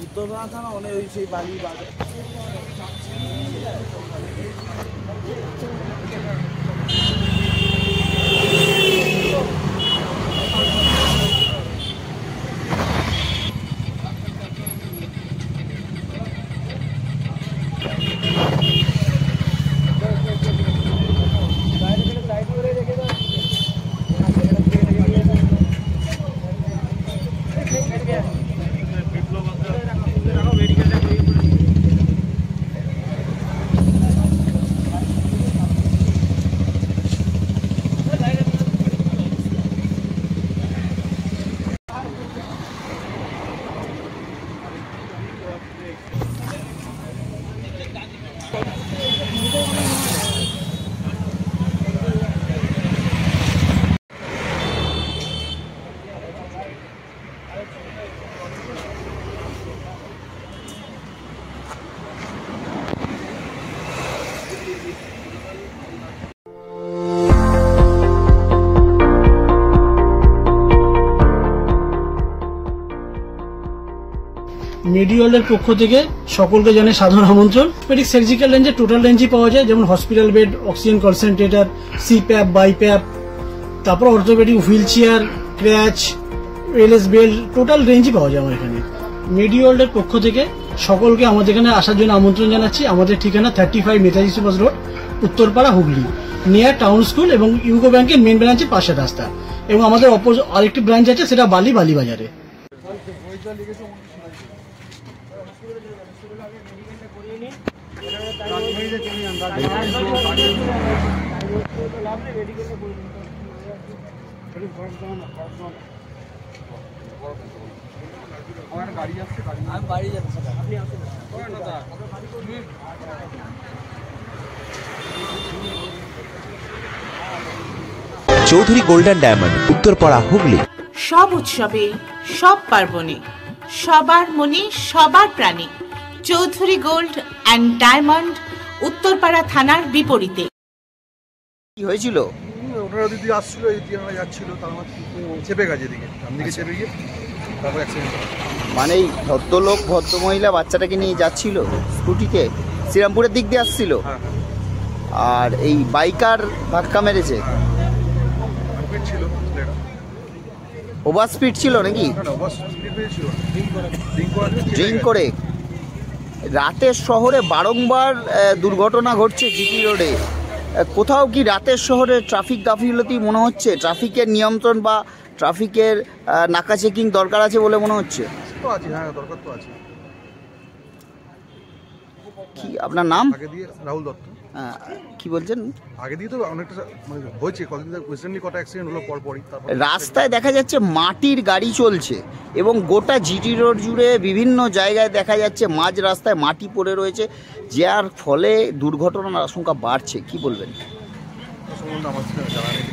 উত্তরপাড়া থানা অনেক ওই সেই বালি বাজার। মেডিওয়ালের পক্ষ থেকে সকলকে জানাই সাধারণ আমন্ত্রণ। অর্থোপেডিক সার্জিক্যাল রেঞ্জে টোটাল রেঞ্জই পাওয়া যায়, যেমন hospital bed, oxygen concentrator, CPAP, BiPAP, তারপর orthopaedic wheel chair, crutch, LS belt, total রেঞ্জই পাওয়া যায় আমার এখানে। মেডিওয়ালের পক্ষ থেকে সকলকে আমাদের এখানে আসার জন্য আমন্ত্রণ জানাচ্ছি। আমাদের ঠিকানা 35 Netaji Subhash road, Uttarpara, Hooghly, near town school এবং ইউকো ব্যাংকের মেন ব্রাঞ্চের পাশের রাস্তা। এবং আমাদের আরেকটি ব্রাঞ্চ আছে, সেটা বালি বাজারে। Chowdhury golden diamond, Uttarpara, Hooghly. সব উৎসবে, সব পার্বণে সবার মনে সবার প্রাণে Chowdhury gold and diamond, Uttarpara থানার বিপরীতে। কি হয়েছিল? ওনারা দিদি আসছিল, এই আমরা যাচ্ছিল, তার মধ্যে চেপে গেছে, এদিকে দিকে চেপে গিয়ে তারপর অ্যাক্সিডেন্ট। মানে এই ভদ্রলোক ভদ্রমহিলা বাচ্চাটাকে নিয়ে যাচ্ছিল স্কুটিতে, শ্রীরামপুরের দিক দিয়ে আসছিল, আর এই বাইকার ধাক্কা মেরেছে। ওভার স্পিড ছিল নাকি? ড্রিঙ্ক করে। রাতের শহরে বারংবার দুর্ঘটনা ঘটছে জিটি রোডে। কোথাও কি রাতের শহরে ট্রাফিক গাফিলতি মনে হচ্ছে? ট্রাফিকের নিয়ন্ত্রণ বা ট্রাফিকের নাকা চেকিং দরকার আছে বলে মনে হচ্ছে? কি আপনার নাম? রাহুল দত্ত। কি বলছেন? আগে দিয়ে তো অনেকটা মানে হয়েছে, কতদিন রিসেন্টলি কটা অ্যাক্সিডেন্ট হলো পরপরই। রাস্তায় দেখা যাচ্ছে মাটির গাড়ি চলছে এবং গোটা জিটি রোড জুড়ে বিভিন্ন জায়গায় দেখা যাচ্ছে মাঝ রাস্তায় মাটি পড়ে রয়েছে, যার ফলে দুর্ঘটনার আশঙ্কা বাড়ছে। কি বলবেন? আমার জানা নেই।